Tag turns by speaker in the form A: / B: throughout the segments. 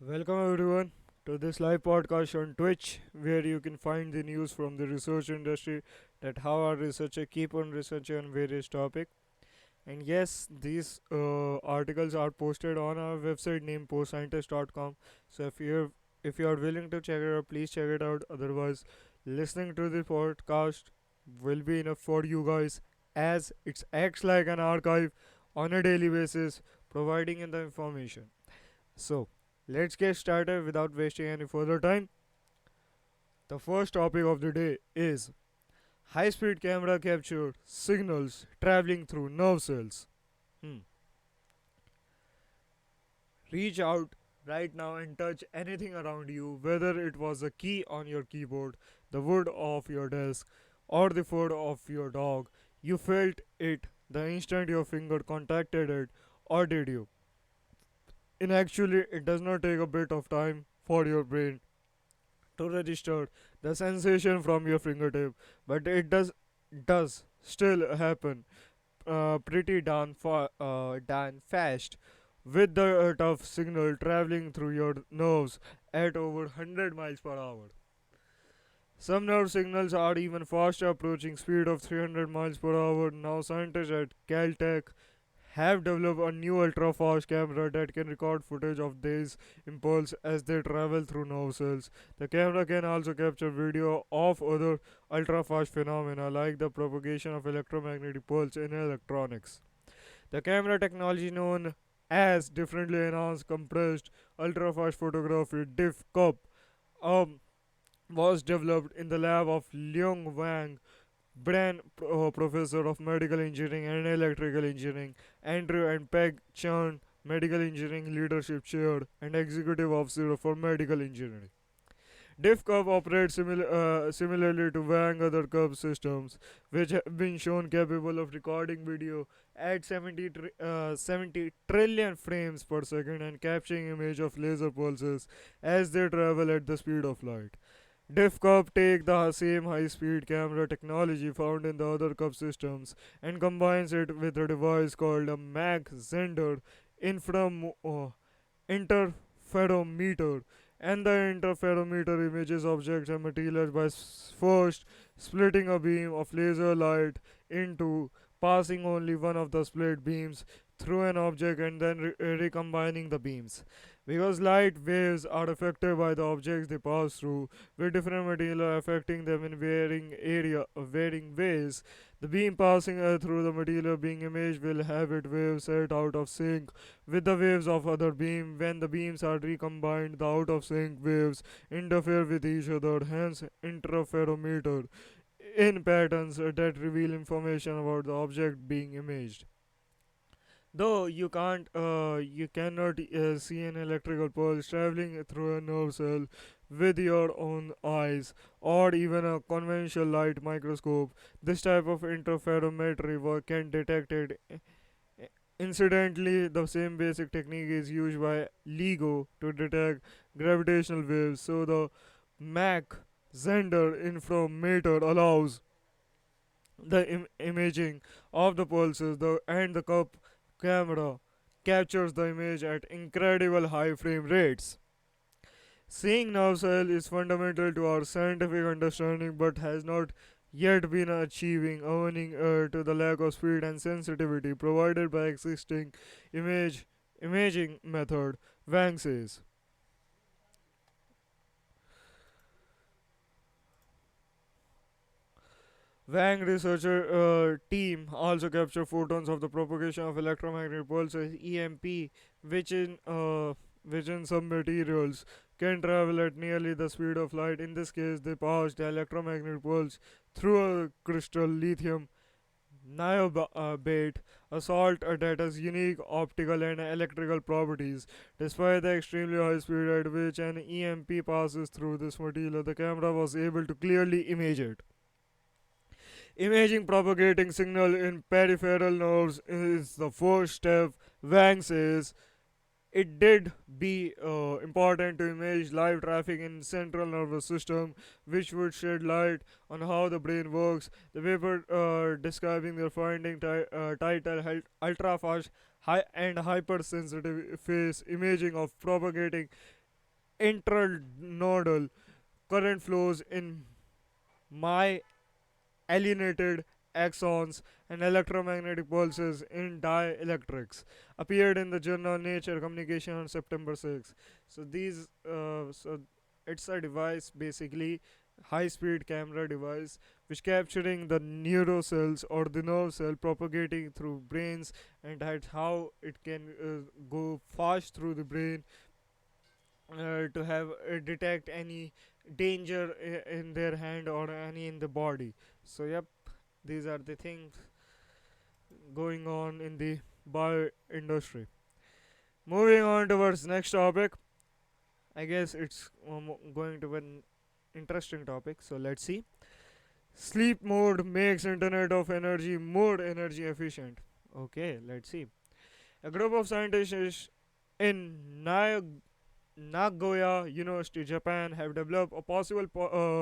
A: Welcome everyone to this live podcast on Twitch, where you can find the news from the research industry that how our researchers keep on researching on various topics. And yes, these articles are posted on our website named postscientist.com. So if you are willing to check it out, please check it out. Otherwise, listening to the podcast will be enough for you guys, as it acts like an archive on a daily basis, providing in the information. So, let's get started without wasting any further time. The first topic of the day is high speed camera capture signals traveling through nerve cells. Hmm. Reach out right now and touch anything around you, whether it was a key on your keyboard, the wood of your desk, or the fur of your dog. You felt it the instant your finger contacted it, or did you? In actually, it does not take a bit of time for your brain to register the sensation from your fingertip, but it does still happen pretty darn fast, with the tough signal traveling through your nerves at over 100 miles per hour. Some nerve signals are even faster, approaching speed of 300 miles per hour. Now scientists at Caltech have developed a new ultra fast camera that can record footage of these impulses as they travel through nerve cells. The camera can also capture video of other ultra fast phenomena like the propagation of electromagnetic pulse in electronics. The camera technology, known as differently enhanced compressed ultra fast photography (DIF CUP), um, was developed in the lab of Leung Wang, Bran, professor of medical engineering and electrical engineering, Andrew and Peg Chan, medical engineering leadership chair and executive officer for medical engineering. Diff Curve operates similarly to Wang other curve systems, which have been shown capable of recording video at 70 trillion frames per second and capturing image of laser pulses as they travel at the speed of light. DiffCup take the same high-speed camera technology found in the other cup systems and combines it with a device called a Mach Zehnder interferometer. And the interferometer images objects and materials by first splitting a beam of laser light into, passing only one of the split beams through an object and then recombining the beams. Because light waves are affected by the objects they pass through, with different material affecting them in varying ways. The beam passing through the material being imaged will have its waves set out of sync with the waves of other beam. When the beams are recombined, the out of sync waves interfere with each other, hence interferometer, in patterns that reveal information about the object being imaged. Though you cannot see an electrical pulse traveling through a nerve cell with your own eyes or even a conventional light microscope, this type of interferometry work can detect it. Incidentally, the same basic technique is used by LIGO to detect gravitational waves. So the Mach Zehnder interferometer allows the imaging of the pulses, and the cup camera captures the image at incredible high frame rates. Seeing nerve cell is fundamental to our scientific understanding but has not yet been achieving owing to the lack of speed and sensitivity provided by existing image imaging method, Wang says. Wang researcher team also capture photons of the propagation of electromagnetic pulses (EMP), which in uh, which in some materials can travel at nearly the speed of light. In this case, they passed the electromagnetic pulse through a crystal lithium niobate, a salt that has unique optical and electrical properties. Despite the extremely high speed at which an EMP passes through this material, the camera was able to clearly image it. Imaging propagating signal in peripheral nerves is the first step. Wang says it did be important to image live traffic in central nervous system, which would shed light on how the brain works. The paper describing their finding title ultra fast high and hypersensitive phase imaging of propagating intranodal current flows in my alienated axons and electromagnetic pulses in dielectrics appeared in the journal Nature Communication on September 6. So it's a device, basically high speed camera device, which capturing the neurocells or the nerve cell propagating through brains, and that's how it can go fast through the brain to have detect any danger in their hand or any in the body. So yep, these are the things going on in the bio industry. Moving on towards next topic, I guess it's going to be an interesting topic, so let's see. Sleep mode makes internet of energy more energy efficient. Okay, let's see. A group of scientists in Nagoya University, Japan, have developed a possible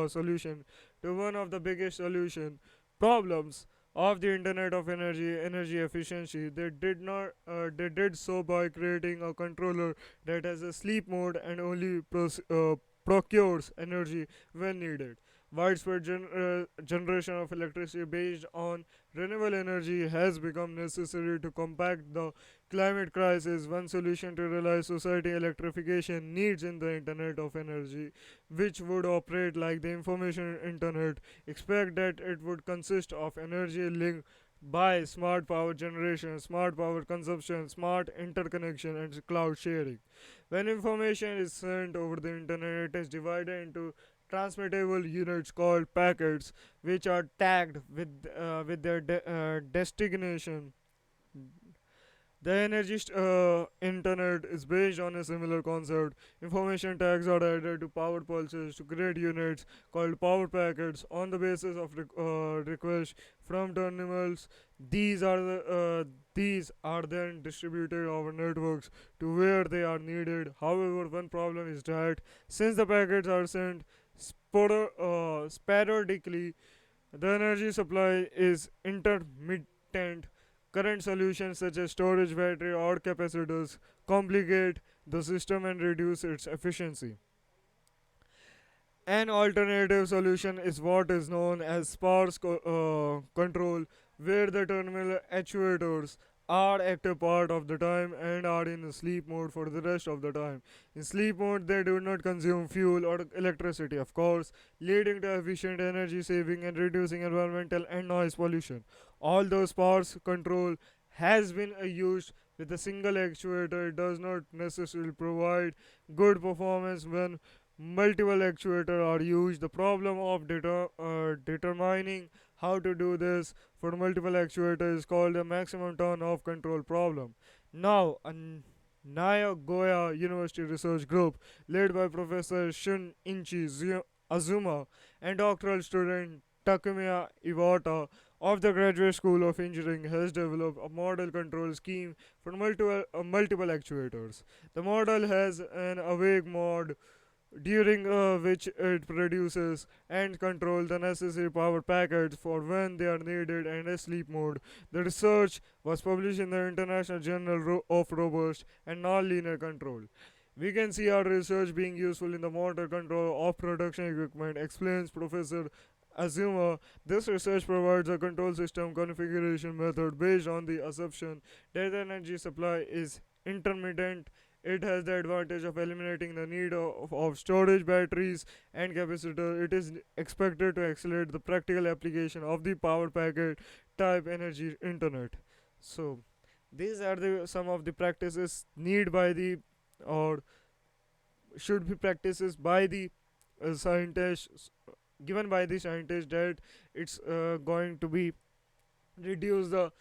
A: solution to one of the biggest solution problems of the Internet of Energy, energy efficiency. They did so by creating a controller that has a sleep mode and only procures energy when needed. Widespread generation of electricity based on renewable energy has become necessary to combat the climate crisis. One solution to realize society electrification needs in the Internet of Energy, which would operate like the information internet. Expect that it would consist of energy linked by smart power generation, smart power consumption, smart interconnection, and cloud sharing. When information is sent over the internet, it is divided into transmittable units called packets, which are tagged with their destination. The energy internet is based on a similar concept. Information tags are added to power pulses to create units called power packets on the basis of request from terminals. These are then distributed over networks to where they are needed. However, one problem is that since the packets are sent sporadically, the energy supply is intermittent. Current solutions such as storage battery or capacitors complicate the system and reduce its efficiency. An alternative solution is what is known as sparse control, where the terminal actuators are active part of the time and are in sleep mode for the rest of the time. In sleep mode, they do not consume fuel or electricity, of course, leading to efficient energy saving and reducing environmental and noise pollution. Although sparse control has been used with a single actuator, it does not necessarily provide good performance when multiple actuators are used. The problem of determining how to do this for multiple actuators is called the maximum turn off control problem. Now, a Nagoya University research group led by Professor Azuma and doctoral student Takumiya Iwata of the Graduate School of Engineering has developed a model control scheme for multiple actuators. The model has an awake mode during which it produces and controls the necessary power packets for when they are needed, and a sleep mode. The research was published in the International Journal of Robust and Nonlinear Control. We can see our research being useful in the motor control of production equipment, explains Professor Azuma. This research provides a control system configuration method based on the assumption that the energy supply is intermittent. It has the advantage of eliminating the need of storage batteries and capacitor. It is expected to accelerate the practical application of the power packet type energy internet. So these are the some of the practices need by the or should be practices by the scientists, given by the scientists, that it's going to be reduce the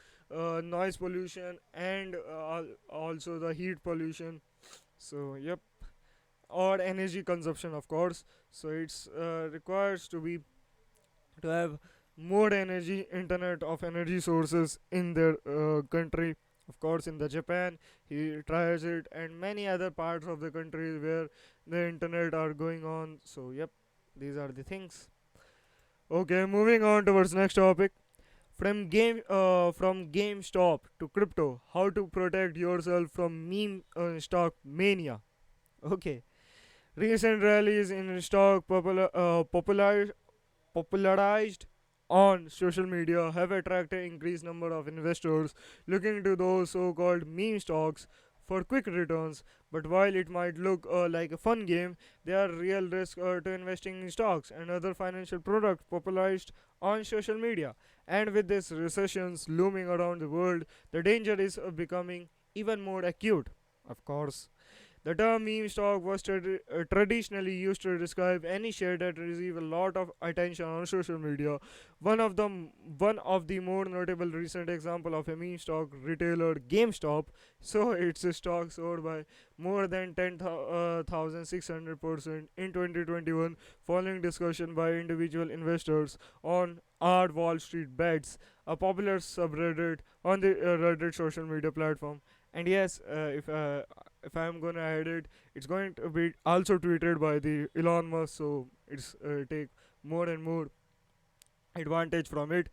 A: noise pollution and also the heat pollution. So yep, or energy consumption, of course. So it's requires to have more energy internet of energy sources in their country. Of course, in the Japan he tries it, and many other parts of the country where the internet are going on. So yep, these are the things. Okay, moving on towards next topic. From GameStop to crypto, how to protect yourself from meme stock mania. Okay, Recent rallies in stock popularized on social media have attracted increased number of investors looking to those so-called meme stocks for quick returns. But while it might look like a fun game, there are real risks to investing in stocks and other financial products popularized on social media. And with these recessions looming around the world, the danger is becoming even more acute. Of course, the term meme stock was traditionally used to describe any share that receives a lot of attention on social media. One of the more notable recent example of a meme stock retailer GameStop, so its stock soared by more than 10,600% in 2021 following discussion by individual investors on Art Wall Street Bets, a popular subreddit on the Reddit social media platform. And yes, if I'm gonna add it, it's going to be also tweeted by the Elon Musk, so it's take more and more advantage from it.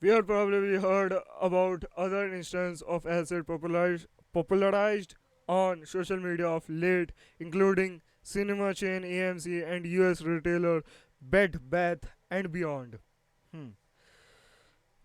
A: We have probably heard about other instances of asset popularized on social media of late, including cinema chain AMC and US retailer Bed Bath and Beyond. Hmm.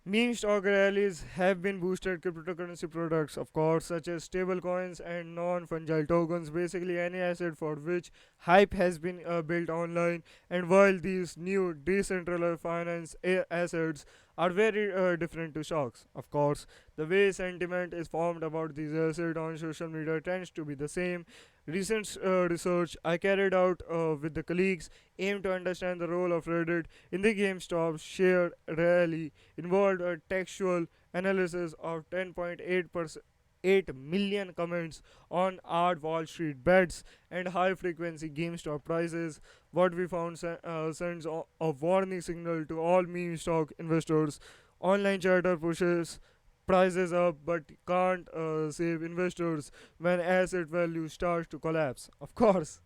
A: Meme stock rallies have been boosted cryptocurrency products, of course, such as stablecoins and non-fungible tokens, basically any asset for which hype has been built online. And while these new decentralized finance assets are very different to stocks, of course, the way sentiment is formed about these assets on social media tends to be the same. Recent research I carried out with the colleagues aimed to understand the role of Reddit in the GameStop share rally involved a textual analysis of 10.8 million comments on odd Wall Street bets and high frequency GameStop prices. What we found sends a warning signal to all meme stock investors. Online chatter pushes prices up but can't save investors when asset value starts to collapse. Of course,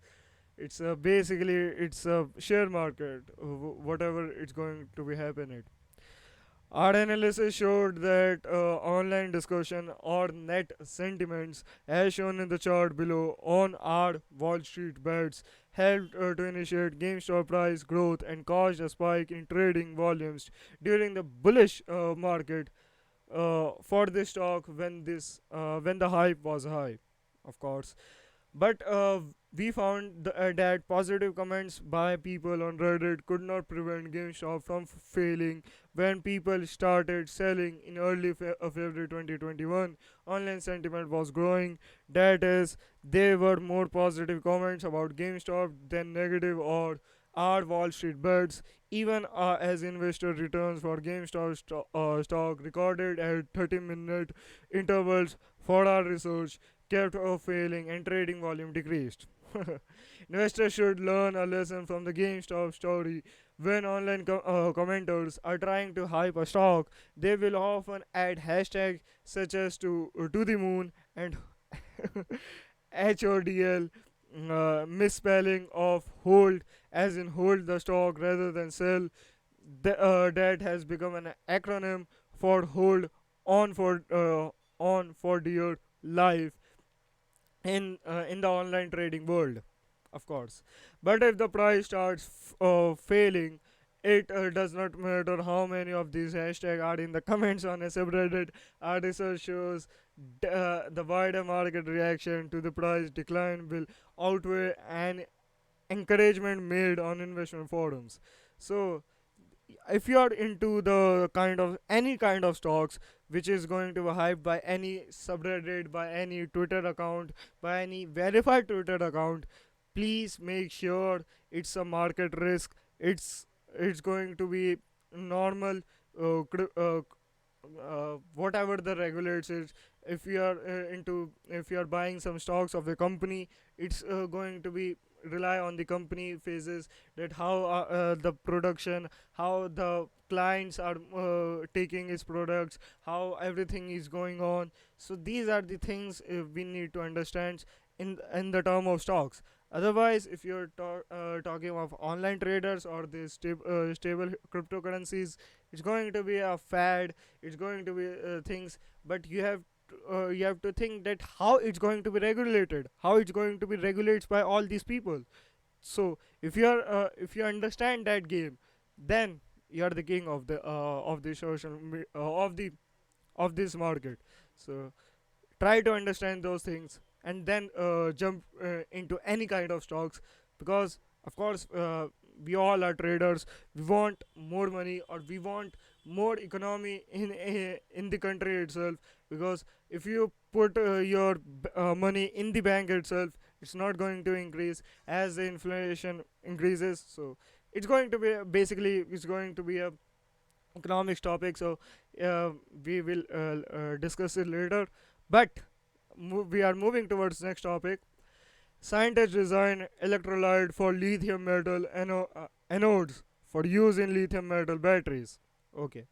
A: it's basically it's a share market, whatever it's going to be happening. Our analysis showed that online discussion or net sentiments, as shown in the chart below, on our Wall Street bets helped to initiate GameStop price growth and caused a spike in trading volumes during the bullish market for this stock when the hype was high, of course. But we found that positive comments by people on Reddit could not prevent GameStop from failing when people started selling in early February 2021. Online sentiment was growing. That is, there were more positive comments about GameStop than negative or our Wall Street bets. Even as investor returns for GameStop stock recorded at 30-minute intervals for our research kept failing and trading volume decreased. Investors should learn a lesson from the GameStop story. When online commenters are trying to hype a stock, they will often add hashtags such as to the moon and HODL, misspelling of hold as in hold the stock rather than sell. That has become an acronym for hold on for dear life in the online trading world, of course. But if the price starts failing, it does not matter how many of these hashtags are in the comments on a subreddit. Our research shows the wider market reaction to the price decline will outweigh an encouragement made on investment forums. So if you are into the kind of any kind of stocks which is going to be hyped by any subreddit, by any Twitter account, by any verified Twitter account, please make sure it's a market risk. It's going to be normal, whatever the regulates is. If you are if you are buying some stocks of the company, it's going to be rely on the company phases, that how the production, how the clients are taking its products, how everything is going on. So these are the things we need to understand in the term of stocks. Otherwise, if you're talking of online traders or the stable cryptocurrencies, it's going to be a fad. It's going to be things, but you have to think that how it's going to be regulated, how it's going to be regulated by all these people. So if you understand that game, then you are the king of the of this market. So try to understand those things and then jump into any kind of stocks, because of course we all are traders. We want more money, or we want more economy in the country itself, because if you put your money in the bank itself, it's not going to increase as the inflation increases. So it's going to be basically, it's going to be a economics topic. So uh, we will discuss it later. But we are moving towards next topic. Scientists design electrolyte for lithium metal anodes for use in lithium metal batteries. Okay.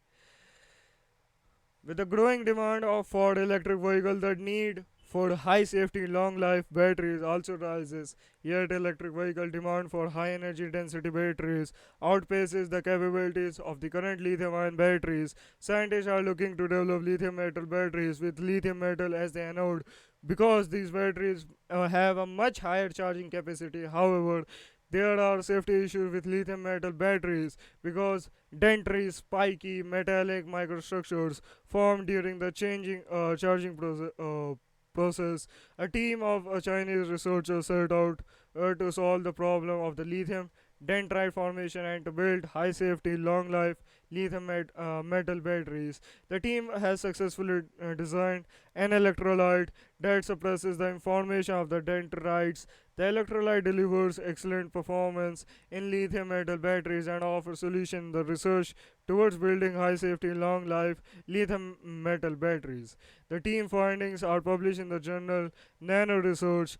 A: With the growing demand of for electric vehicles, the need for high safety long life batteries also rises. Yet electric vehicle demand for high energy density batteries outpaces the capabilities of the current lithium ion batteries. Scientists are looking to develop lithium metal batteries with lithium metal as the anode, because these batteries have a much higher charging capacity. However, there are safety issues with lithium metal batteries, because dentary, spiky, metallic microstructures formed during the charging process. A team of Chinese researchers set out to solve the problem of the lithium dendrite formation and to build high safety, long life lithium metal batteries. The team has successfully designed an electrolyte that suppresses the formation of the dendrites. The electrolyte delivers excellent performance in lithium metal batteries and offers solution in the research towards building high safety, long life lithium metal batteries. The team findings are published in the journal Nano Research.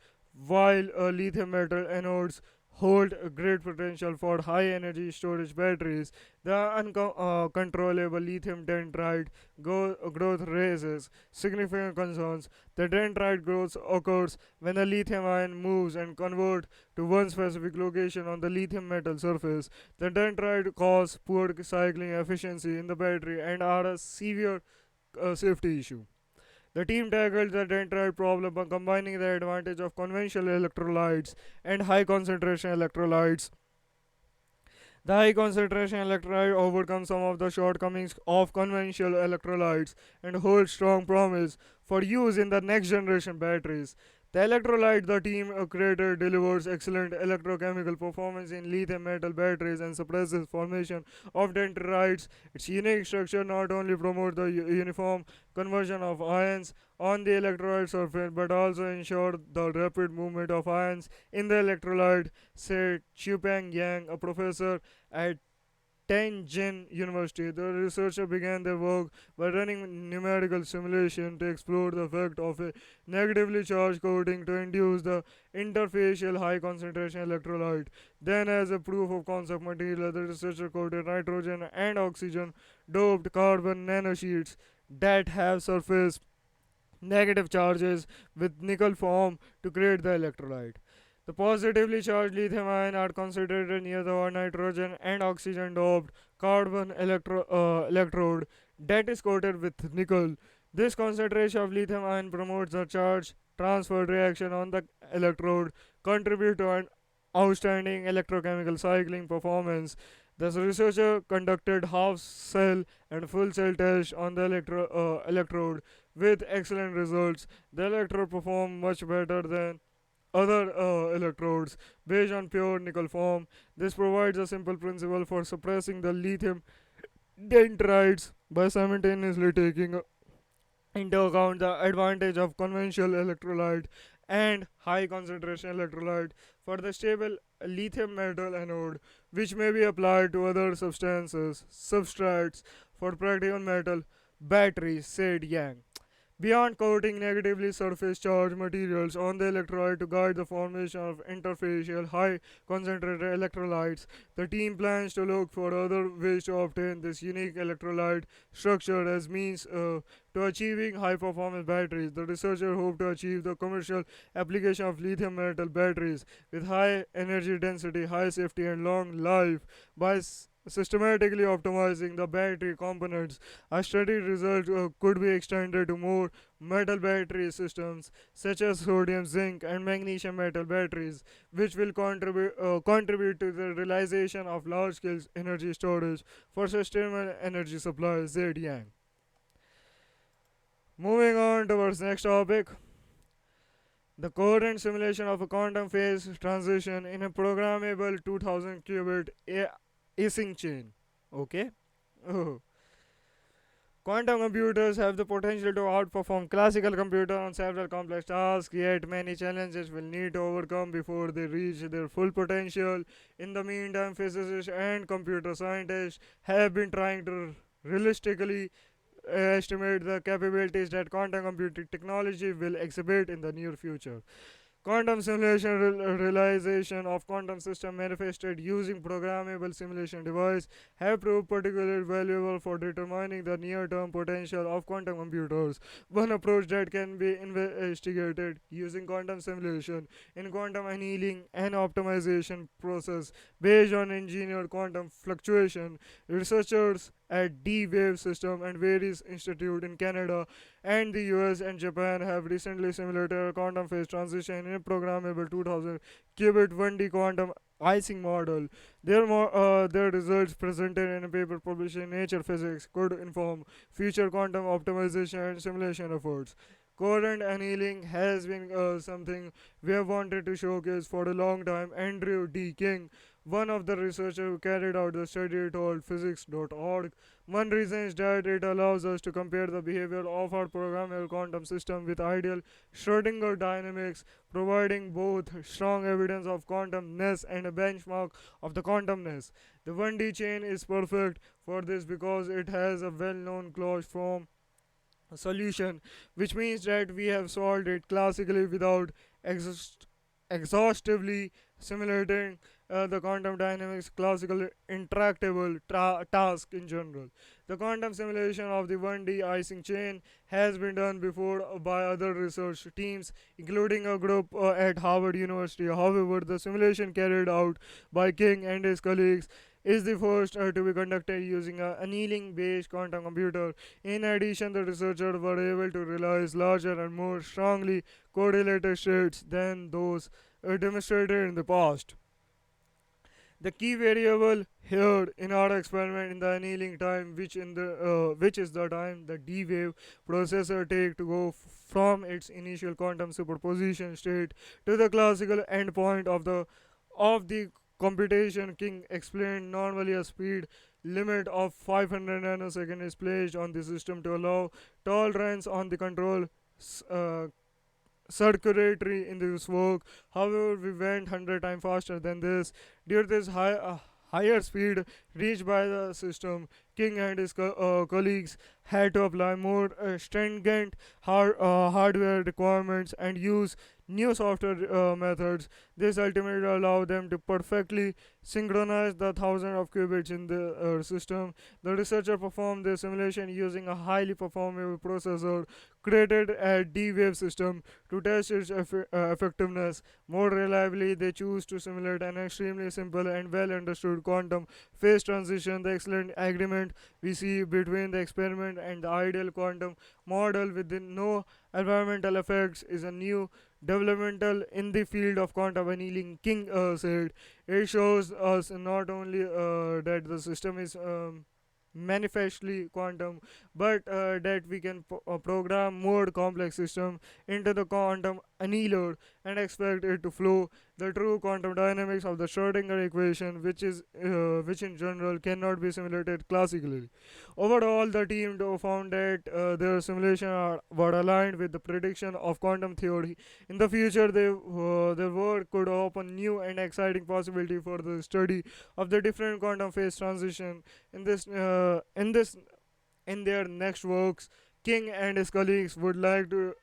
A: While lithium metal anodes hold a great potential for high energy storage batteries, the uncontrollable lithium dendrite growth raises significant concerns. The dendrite growth occurs when a lithium ion moves and convert to one specific location on the lithium metal surface. The dendrite cause poor cycling efficiency in the battery and are a severe safety issue. The team tackled the dendrite problem by combining the advantage of conventional electrolytes and high concentration electrolytes. The high concentration electrolyte overcomes some of the shortcomings of conventional electrolytes and holds strong promise for use in the next generation batteries. The electrolyte the team created delivers excellent electrochemical performance in lithium metal batteries and suppresses formation of dendrites. Its unique structure not only promotes the uniform conversion of ions on the electrolyte surface but also ensure the rapid movement of ions in the electrolyte, said Chupeng Yang, a professor at Tianjin University. The researchers began their work by running numerical simulation to explore the effect of a negatively charged coating to induce the interfacial high concentration electrolyte. Then, as a proof of concept material, the researcher coated nitrogen and oxygen doped carbon nanosheets that have surface negative charges with nickel form to create the electrolyte. The positively charged lithium ion are concentrated near the nitrogen and oxygen doped carbon electrode that is coated with nickel. This concentration of lithium ion promotes the charge transfer reaction on the electrode, contribute to an outstanding electrochemical cycling performance. The researcher conducted half cell and full cell tests on the electrode with excellent results. The electrode performed much better than other electrodes based on pure nickel form. This provides a simple principle for suppressing the lithium dendrites by simultaneously taking into account the advantage of conventional electrolyte and high concentration electrolyte for the stable lithium metal anode, which may be applied to other substrates for practical metal batteries, said Yang. Beyond coating negatively surface charged materials on the electrolyte to guide the formation of interfacial high concentrated electrolytes, the team plans to look for other ways to obtain this unique electrolyte structure as means to achieving high performance batteries. The researchers hope to achieve the commercial application of lithium metal batteries with high energy density, high safety, and long life by systematically optimizing the battery components. A study result could be extended to more metal battery systems such as sodium, zinc, and magnesium metal batteries, which will contribute to the realization of large-scale energy storage for sustainable energy supply. Said Yang. Moving on towards next topic, the coherent simulation of a quantum phase transition in a programmable 2000 qubit async chain. Okay. Oh. Quantum computers have the potential to outperform classical computers on several complex tasks, yet many challenges will need to overcome before they reach their full potential. In the meantime, physicists and computer scientists have been trying to realistically estimate the capabilities that quantum computing technology will exhibit in the near future. Quantum simulation realization of quantum system manifested using programmable simulation device have proved particularly valuable for determining the near-term potential of quantum computers. One approach that can be investigated using quantum simulation in quantum annealing and optimization process based on engineered quantum fluctuation. Researchers at D-Wave System and various institutes in Canada and the US and Japan have recently simulated a quantum phase transition in a programmable 2000 qubit 1D quantum icing model. Their results presented in a paper published in Nature Physics could inform future quantum optimization and simulation efforts. Coherent annealing has been something we have wanted to showcase for a long time. Andrew D. King, one of the researchers who carried out the study, told physics.org. One reason is that it allows us to compare the behavior of our programmable quantum system with ideal Schrodinger dynamics, providing both strong evidence of quantumness and a benchmark of the quantumness. The 1D chain is perfect for this because it has a well-known closed form solution, which means that we have solved it classically without exhaustively simulating the quantum dynamics classical intractable task in general. The quantum simulation of the 1D icing chain has been done before by other research teams, including a group at Harvard University. However, the simulation carried out by King and his colleagues is the first to be conducted using an annealing based quantum computer. In addition, the researchers were able to realize larger and more strongly correlated states than those demonstrated in the past. The key variable here in our experiment in the annealing time, which is the time the D wave processor take to go from its initial quantum superposition state to the classical endpoint of the computation. King explained normally a speed limit of 500 nanoseconds is placed on the system to allow tolerance on the control uh, circuitry in this work. However, we went 100 times faster than this. Due to this higher speed reached by the system, King and his colleagues had to apply more stringent hardware requirements and use new software methods. This ultimately allowed them to perfectly synchronize the thousand of qubits in the system. The researcher performed the simulation using a highly performable processor created at D-Wave system to test its effectiveness. More reliably, they choose to simulate an extremely simple and well understood quantum phase transition. The excellent agreement we see between the experiment and the ideal quantum model with no environmental effects is a new developmental in the field of quantum annealing. King said it shows us not only that the system is manifestly quantum, but that we can program more complex system into the quantum annealer and expect it to flow the true quantum dynamics of the Schrodinger equation, which in general cannot be simulated classically. Overall, the team found that their simulation were aligned with the prediction of quantum theory. In the future, their work could open new and exciting possibility for the study of the different quantum phase transition. In their next works, King and his colleagues would like to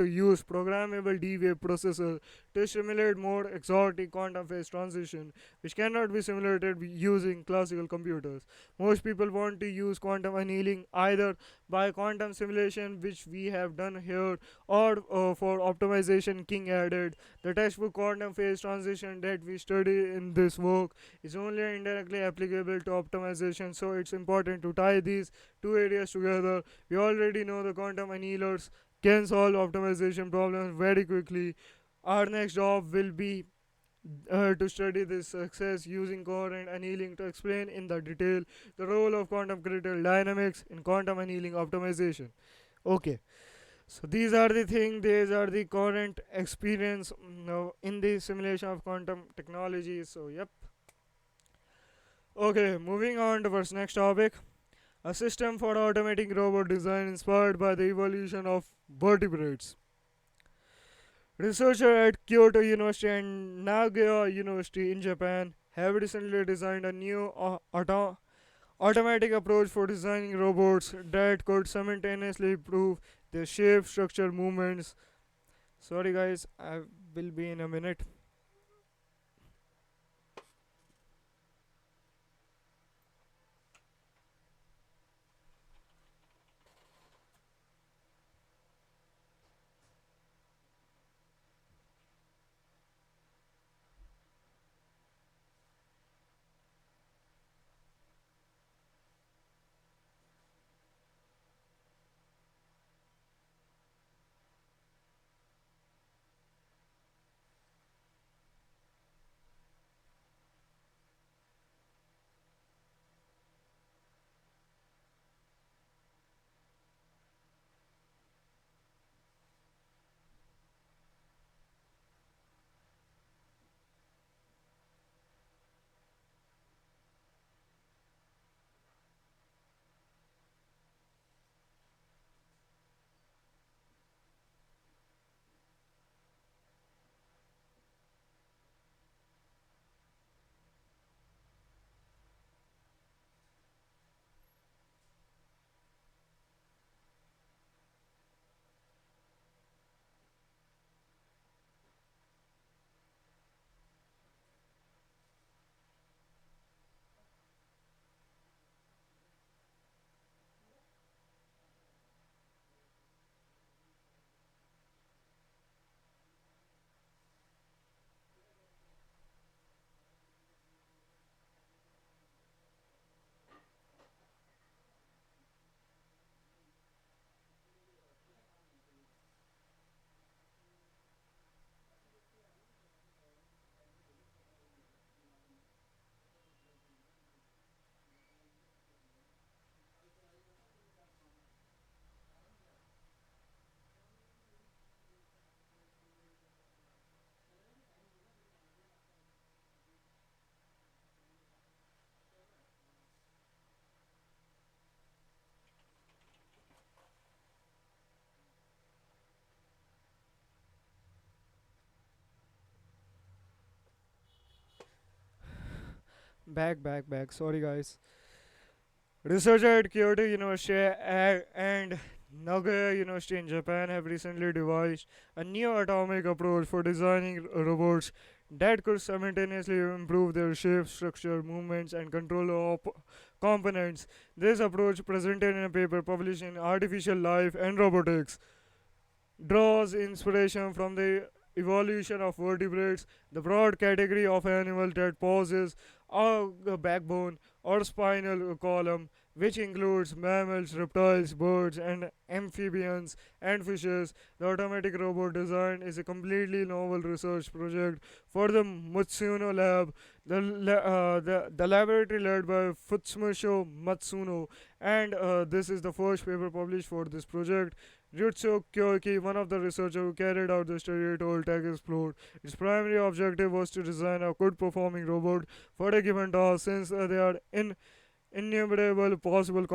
A: use programmable D-Wave processor to simulate more exotic quantum phase transition, which cannot be simulated using classical computers. Most people want to use quantum annealing either by quantum simulation, which we have done here, or for optimization. King added, the textbook quantum phase transition that we study in this work is only indirectly applicable to optimization, so it's important to tie these two areas together. We already know the quantum annealers can solve optimization problems very quickly. Our next job will be to study this success using coherent annealing to explain in the detail the role of quantum critical dynamics in quantum annealing optimization. Okay, so these are the current experience in the simulation of quantum technology. So yep. Okay, moving on to our next topic, a system for automating robot design inspired by the evolution of vertebrates. Researchers at Kyoto University and Nagoya University in Japan have recently designed a new automatic approach for designing robots that could simultaneously improve their shape, structure, movements. Sorry, guys, I will be in a minute. Back. Sorry, guys. Researchers at Kyoto University and Nagoya University in Japan have recently devised a new atomic approach for designing robots that could simultaneously improve their shape, structure, movements, and control of components. This approach, presented in a paper published in Artificial Life and Robotics, draws inspiration from the evolution of vertebrates, the broad category of animal that possess a backbone or spinal column, which includes mammals, reptiles, birds, and amphibians and fishes. The automatic robot design is a completely novel research project for the Matsuno Lab, the laboratory led by Futsumisho Matsuno, and this is the first paper published for this project. Ryutsu Kyoki, one of the researchers who carried out the study, told Tech Explode its primary objective was to design a good performing robot for a given task, since there are innumerable possible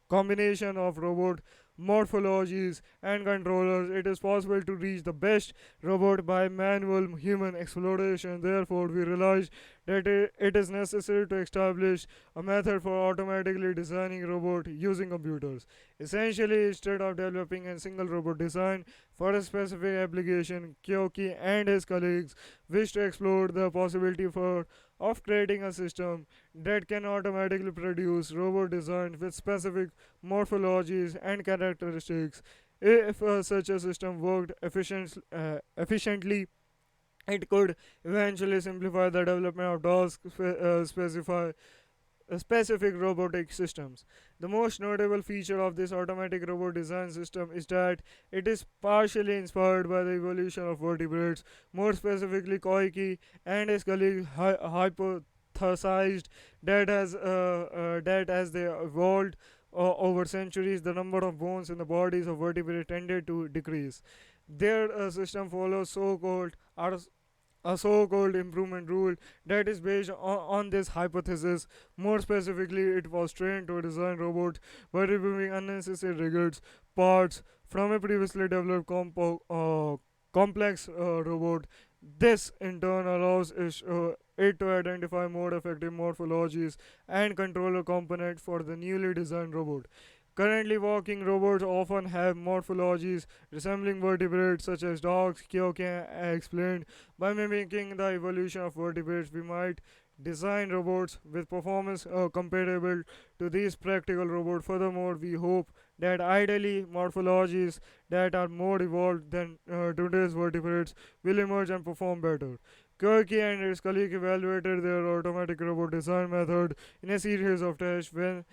A: combination of robot morphologies and controllers. It is possible to reach the best robot by manual human exploration. Therefore, we realized that it is necessary to establish a method for automatically designing robot using computers. Essentially, instead of developing a single robot design For a specific application, Kyoki and his colleagues wish to explore the possibility of creating a system that can automatically produce robot designs with specific morphologies and characteristics. If such a system worked efficiently, it could eventually simplify the development of specific robotic systems. The most notable feature of this automatic robot design system is that it is partially inspired by the evolution of vertebrates. More specifically, Koike and his colleagues hypothesized that as they evolved over centuries, the number of bones in the bodies of vertebrates tended to decrease. Their system follows a so-called improvement rule that is based on this hypothesis. More specifically, it was trained to design robots by removing unnecessary rigid parts from a previously developed complex robot. This in turn allows it to identify more effective morphologies and control a component for the newly designed robot. Currently, walking robots often have morphologies resembling vertebrates, such as dogs. Kyoke explained, by mimicking the evolution of vertebrates, we might design robots with performance comparable to these practical robots. Furthermore, we hope that ideally morphologies that are more evolved than today's vertebrates will emerge and perform better. Kirky and his colleague evaluated their automatic robot design method in a series of tests where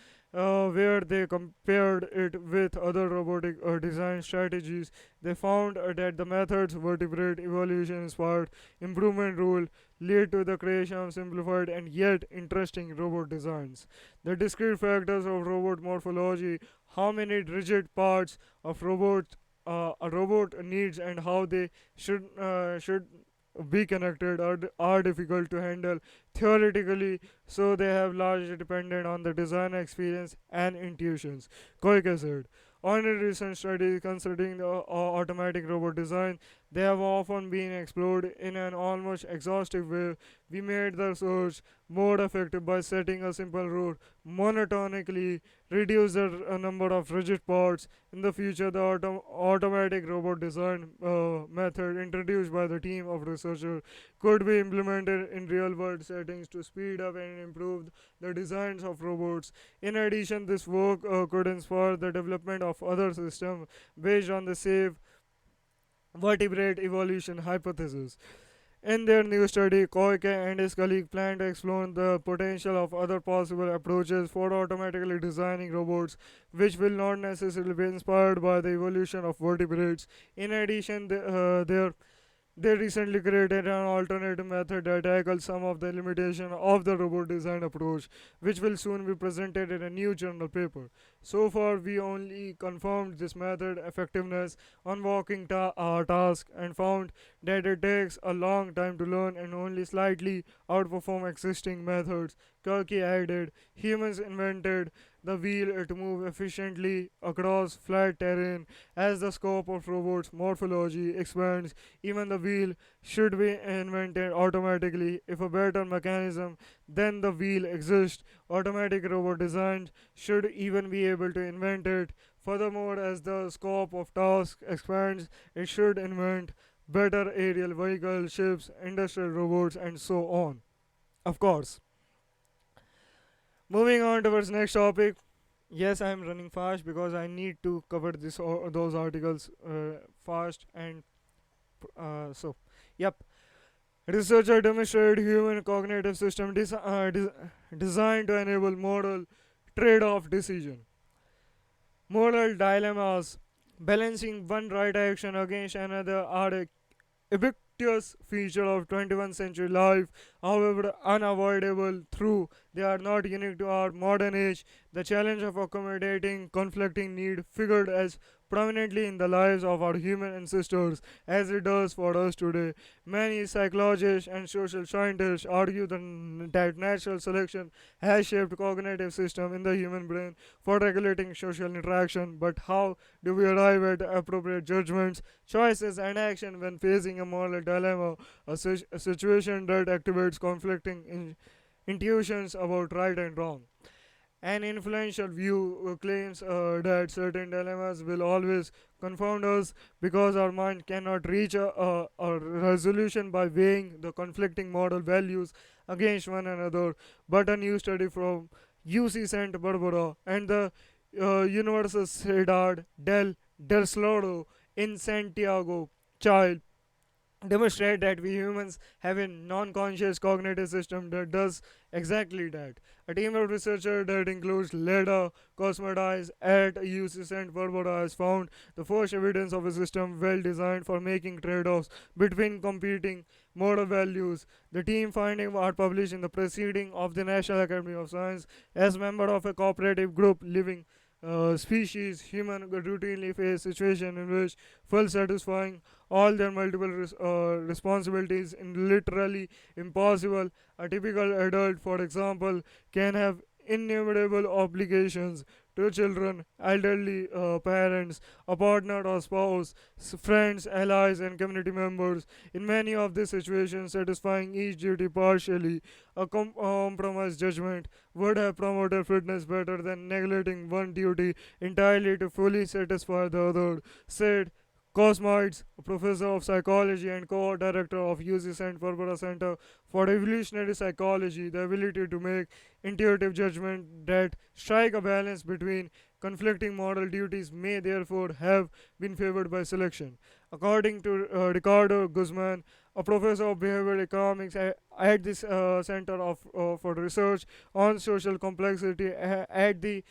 A: they compared it with other robotic design strategies. They found that the method's vertebrate evolution inspired improvement rule lead to the creation of simplified and yet interesting robot designs. The discrete factors of robot morphology, how many rigid parts of a robot needs, and how they should be connected are difficult to handle theoretically, so they have largely depended on the designer experience and intuitions. Koike said. On a recent study considering the automatic robot design, they have often been explored in an almost exhaustive way. We made the research more effective by setting a simple rule, monotonically reduce the number of rigid parts. In the future, the automatic robot design method introduced by the team of researchers could be implemented in real world settings to speed up and improve the designs of robots. In addition, this work could inspire the development of other systems based on the same vertebrate evolution hypothesis. In their new study, Koike and his colleague plan to explore the potential of other possible approaches for automatically designing robots, which will not necessarily be inspired by the evolution of vertebrates. In addition, they recently created an alternative method that tackles some of the limitations of the robot design approach, which will soon be presented in a new journal paper. So far, we only confirmed this method effectiveness on walking tasks and found that it takes a long time to learn and only slightly outperform existing methods. Kirky added, humans invented the wheel to move efficiently across flat terrain. As the scope of robots' morphology expands, even the wheel should be invented automatically. If a better mechanism than the wheel exists, automatic robot design should even be able to invent it. Furthermore, as the scope of tasks expands, it should invent better aerial vehicles, ships, industrial robots, and so on. Of course. Moving on towards next topic. Yes, I am running fast because I need to cover this or those articles fast and so. Yep. Researcher demonstrated human cognitive system designed to enable moral trade-off decision. Moral dilemmas, balancing one right action against another, are a ubiquitous feature of 21st century life, however unavoidable through they are not unique to our modern age. The challenge of accommodating conflicting need figured as prominently in the lives of our human ancestors as it does for us today. Many psychologists and social scientists argue that natural selection has shaped cognitive system in the human brain for regulating social interaction, but how do we arrive at appropriate judgments, choices, and action when facing a moral dilemma, a situation that activates conflicting intuitions about right and wrong? An influential view claims that certain dilemmas will always confound us because our mind cannot reach a resolution by weighing the conflicting model values against one another. But a new study from UC Santa Barbara and the Universidad del Desloro in Santiago, Chile, demonstrate that we humans have a non-conscious cognitive system that does exactly that. A team of researchers that includes Leda Cosmodice at UC St. Barbara has found the first evidence of a system well designed for making trade-offs between competing model values. The team findings are published in the Proceeding of the National Academy of Science as member of a cooperative group living species. Human routinely face situations in which full satisfying all their multiple responsibilities is literally impossible. A typical adult, for example, can have innumerable obligations to children, elderly parents, a partner or spouse, friends, allies, and community members. In many of these situations, satisfying each duty partially, a compromise judgment would have promoted fitness better than neglecting one duty entirely to fully satisfy the other, said Cosmides, a professor of psychology and co-director of UC Santa Barbara Center for Evolutionary Psychology. The ability to make intuitive judgment that strike a balance between conflicting moral duties may therefore have been favored by selection. According to Ricardo Guzman, a professor of behavioral economics at this Center for Research on Social Complexity at the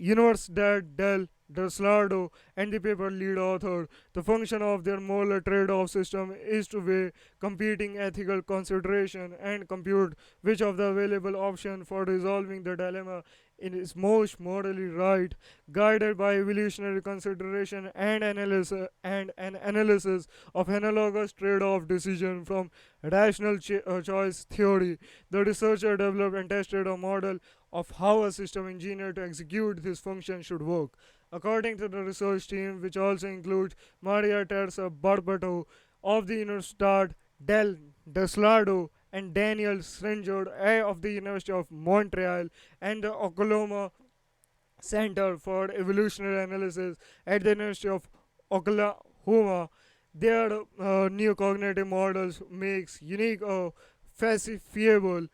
A: Universidad del Deslado, and the paper lead author. The function of their moral trade-off system is to weigh competing ethical consideration and compute which of the available option for resolving the dilemma is most morally right, guided by evolutionary consideration and an analysis of analogous trade-off decision from rational choice theory. The researcher developed and tested a model of how a system engineered to execute this function should work. According to the research team, which also includes Maria Teresa Barbato of the Universidad del Deslado and Daniel Sringer of the University of Montreal and the Oklahoma Center for Evolutionary Analysis at the University of Oklahoma, their new cognitive models makes unique falsifiable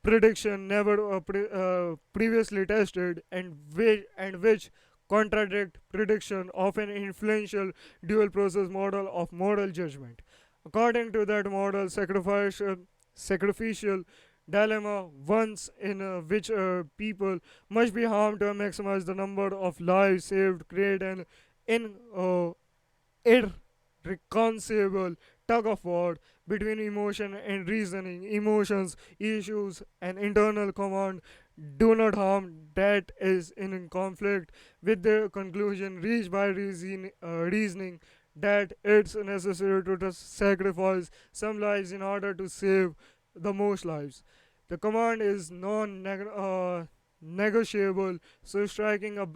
A: prediction never previously tested, and which contradict prediction of an influential dual process model of moral judgment. According to that model, sacrificial dilemma once in which people must be harmed to maximize the number of lives saved create an in irreconcilable tug of war between emotion and reasoning. Emotions, issues, and internal command do not harm that is in conflict with the conclusion reached by reasoning that it's necessary to sacrifice some lives in order to save the most lives. The command is negotiable, so striking a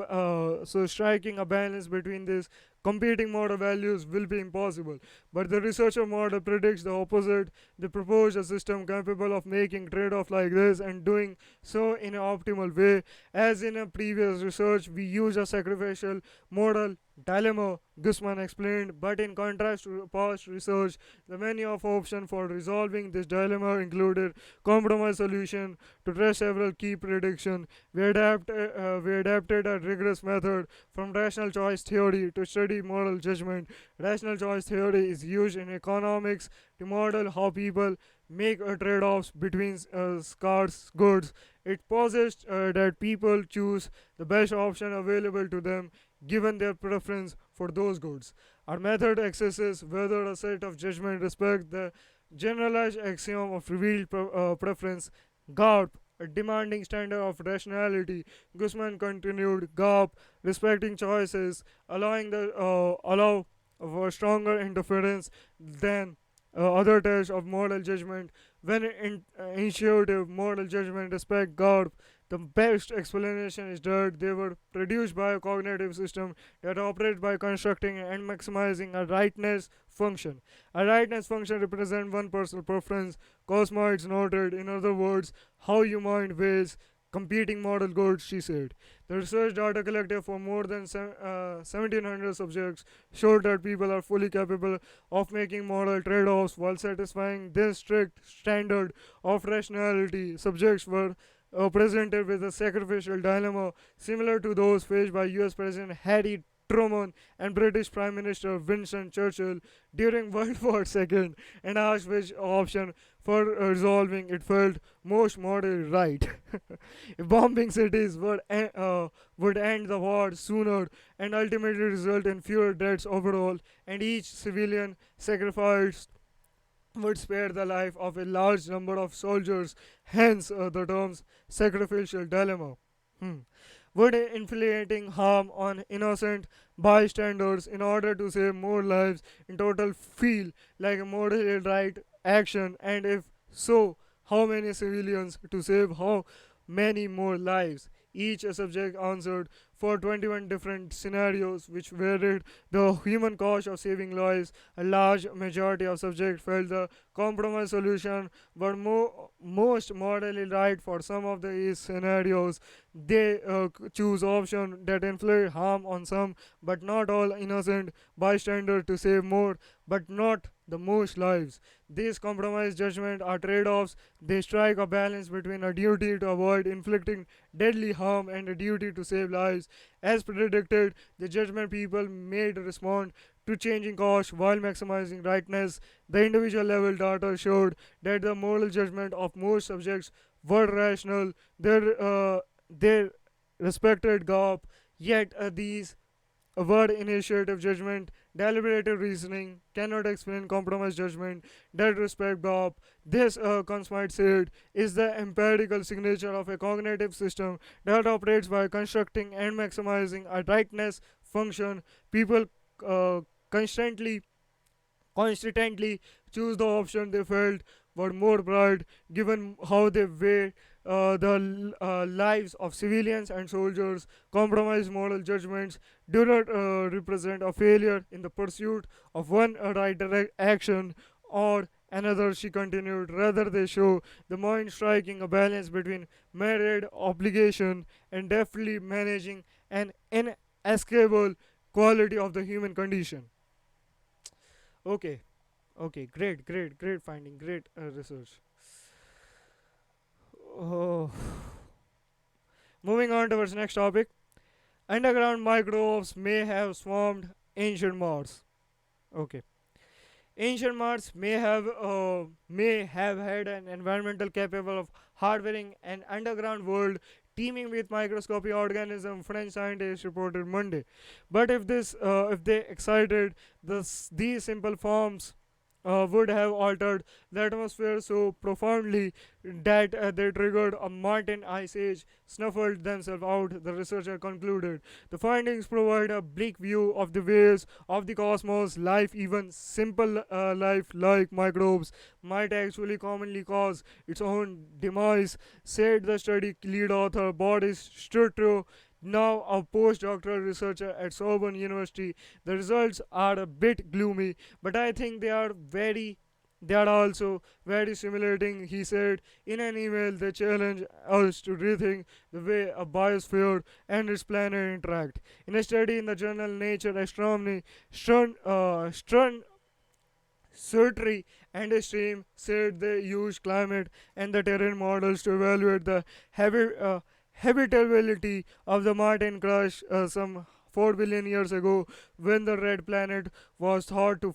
A: balance between these competing model values will be impossible. But the researcher model predicts the opposite. They propose a system capable of making trade-off like this and doing so in an optimal way. As in a previous research, we use a sacrificial model dilemma, Guzman explained, but in contrast to past research, the many of options for resolving this dilemma included compromise solution to test several key predictions. We adapted a rigorous method from rational choice theory to study moral judgment. Rational choice theory is used in economics to model how people make trade-offs between scarce goods. It posits that people choose the best option available to them given their preference for those goods. Our method assesses whether a set of judgment respects the generalized axiom of revealed preference, GARP, a demanding standard of rationality. Guzman continued, GARP, respecting choices, allow for stronger interference than other tests of moral judgment. When intuitive moral judgment respect GARP, the best explanation is that they were produced by a cognitive system that operates by constructing and maximizing a rightness function. A rightness function represents one personal preference. Cosmoids noted, in other words, how your mind weighs competing model goods, she said. The research data collected for more than 1700 subjects showed that people are fully capable of making moral trade offs while satisfying this strict standard of rationality. Subjects were presented with a sacrificial dilemma similar to those faced by US President Harry Truman and British Prime Minister Winston Churchill during World War II, and asked which option for resolving it felt most morally right. If bombing cities would end the war sooner and ultimately result in fewer deaths overall, and each civilian sacrifice would spare the life of a large number of soldiers, hence the terms sacrificial dilemma. Hmm. Would inflicting harm on innocent bystanders in order to save more lives in total feel like a morally right action? And if so, how many civilians to save how many more lives? Each subject answered for 21 different scenarios which varied the human cost of saving lives. A large majority of subjects felt the compromise solution were most morally right for some of these scenarios. They choose option that inflict harm on some but not all innocent bystanders to save more but not the most lives. These compromise judgments are trade-offs. They strike a balance between a duty to avoid inflicting deadly harm and a duty to save lives. As predicted, the judgment people made respond to changing costs while maximizing rightness. The individual level data showed that the moral judgment of most subjects were rational. Their respected gap, yet these word initiative judgment, deliberative reasoning cannot explain compromise judgment that respect gap. This, Consmite said, is the empirical signature of a cognitive system that operates by constructing and maximizing a rightness function. People uh, constantly constantly choose the option they felt were more bright, given how they weigh the lives of civilians and soldiers. Compromised moral judgments do not represent a failure in the pursuit of one right action or another, she continued. Rather, they show the mind striking a balance between merit, obligation, and deftly managing an inescapable quality of the human condition. Okay, okay, great finding, great research. Oh. Moving on towards next topic. Underground microbes may have swarmed ancient Mars. Okay. Ancient Mars may have had an environmental capable of harboring an underground world teeming with microscopic organisms. French scientists reported Monday. But if they excited these simple forms would have altered the atmosphere so profoundly that they triggered a Martian ice age, snuffled themselves out, the researcher concluded. The findings provide a bleak view of the ways of the cosmos. Life, even simple life like microbes, might actually commonly cause its own demise, said the study lead author Boris Strutro, now a postdoctoral researcher at Sorbonne University. The results are a bit gloomy, but I think they are also very stimulating, he said in an email. They challenge us to rethink the way a biosphere and its planet interact. In a study in the journal Nature Astronomy, Stern Surtery and his team said they used climate and the terrain models to evaluate the habitability of the Martian crush some 4 billion years ago, when the red planet was thought to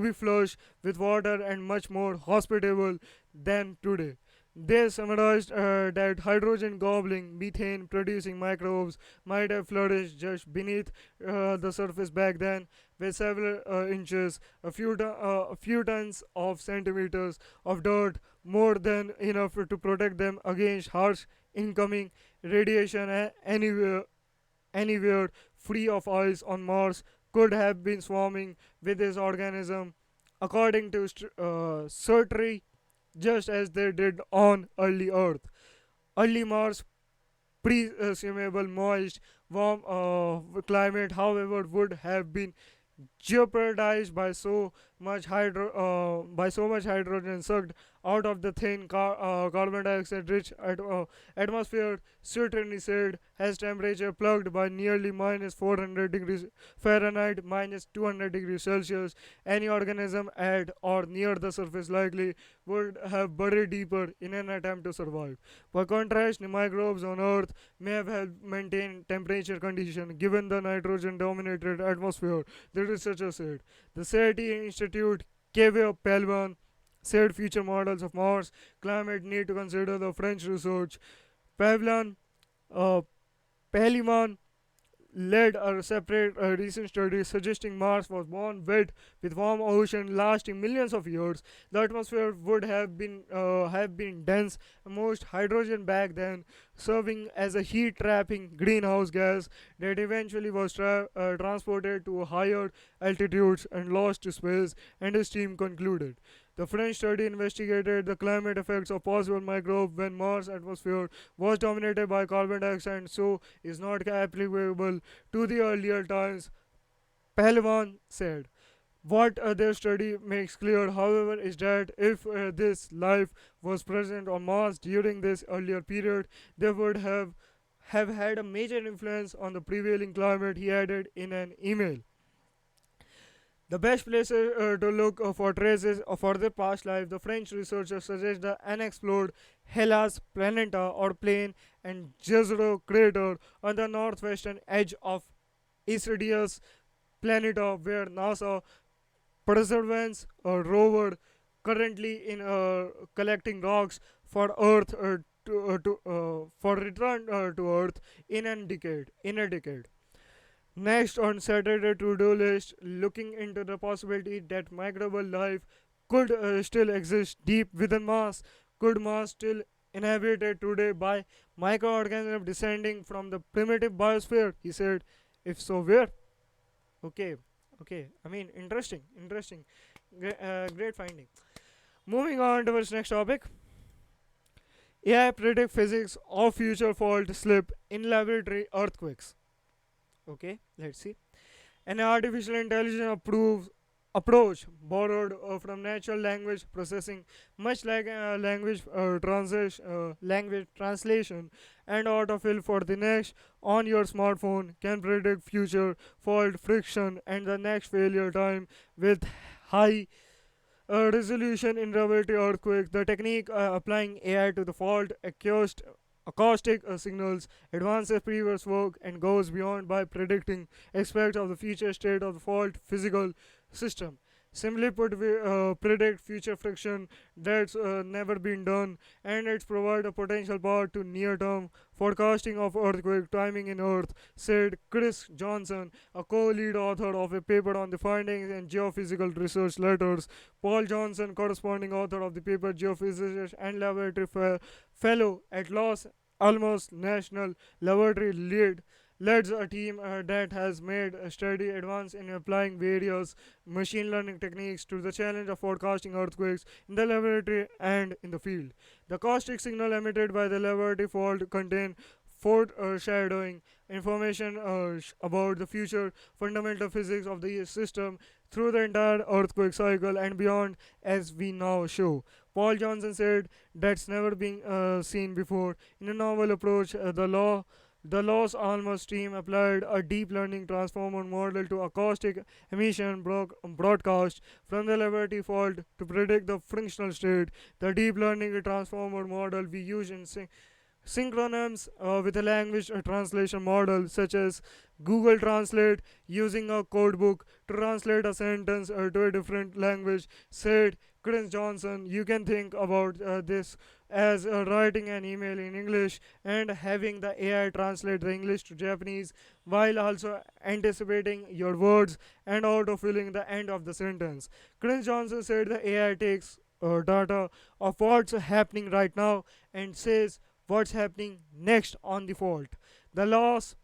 A: be flush with water and much more hospitable than today. They summarized that hydrogen gobbling, methane producing microbes might have flourished just beneath the surface back then, with several inches, a few tons of centimeters of dirt, more than enough to protect them against harsh incoming radiation. Anywhere free of ice on Mars could have been swarming with this organism, according to Surtery, just as they did on early Earth. Early Mars, presumable moist, warm climate, however, would have been jeopardized by so much hydrogen sucked out of the thin carbon dioxide rich atmosphere. Certainly said, has temperature plugged by nearly minus 400 degrees Fahrenheit, minus 200 degrees Celsius. Any organism at or near the surface likely would have buried deeper in an attempt to survive. By contrast, the microbes on Earth may have helped maintain temperature condition given the nitrogen dominated atmosphere, the researcher said. The SETI Institute Kevin Pelvan said future models of Mars climate need to consider the French research. Pavlan uh, Pehlivan led a separate recent study suggesting Mars was born wet with warm ocean lasting millions of years. The atmosphere would have been dense, most hydrogen back then, serving as a heat trapping greenhouse gas that eventually was transported to higher altitudes and lost to space. And his team concluded. The French study investigated the climate effects of possible microbes when Mars' atmosphere was dominated by carbon dioxide and so is not applicable to the earlier times, Pehlevan said. What their study makes clear, however, is that if this life was present on Mars during this earlier period, they would have had a major influence on the prevailing climate, he added in an email. The best places to look for traces for their past life, the French researchers suggest the unexplored Hellas Planeta or plain and Jezero crater on the northwestern edge of Isidius Planeta, where NASA Perseverance rover currently in collecting rocks for Earth for return to Earth in a decade. Next on Saturday to-do list, looking into the possibility that microbial life could still exist deep within Mars. Could Mars still inhabited today by microorganisms descending from the primitive biosphere? He said. If so, where? Okay, okay. I mean, interesting. Great finding. Moving on to our next topic. AI predict physics of future fault slip in laboratory earthquakes. Okay, let's see. An artificial intelligence approach borrowed from natural language processing, much like language translation and autofill for the next on your smartphone, can predict future fault friction and the next failure time with high resolution in laboratory earthquake. The technique applying AI to the fault acoustic signals advances previous work and goes beyond by predicting aspects of the future state of the fault physical system. Simply put, we predict future friction that's never been done, and it's provide a potential path to near-term forecasting of earthquake timing in Earth, said Chris Johnson, a co-lead author of a paper on the findings in geophysical research letters. Paul Johnson, corresponding author of the paper Geophysics and Laboratory Fellow at Los Alamos National Laboratory, leads a team that has made a steady advance in applying various machine learning techniques to the challenge of forecasting earthquakes in the laboratory and in the field. The caustic signal emitted by the laboratory fault contain foreshadowing information about the future fundamental physics of the system through the entire earthquake cycle and beyond, as we now show. Paul Johnson said that's never been seen before. In a novel approach, the Los Alamos team applied a deep learning transformer model to acoustic emission broadcast from the laboratory fault to predict the frictional state. The deep learning transformer model we use in synchronous with a language translation model such as Google Translate, using a codebook to translate a sentence to a different language, said Chris Johnson. You can think about this as writing an email in English and having the AI translate the English to Japanese while also anticipating your words and autofilling the end of the sentence. Chris Johnson said the AI takes data of what's happening right now and says what's happening next on the fault. The loss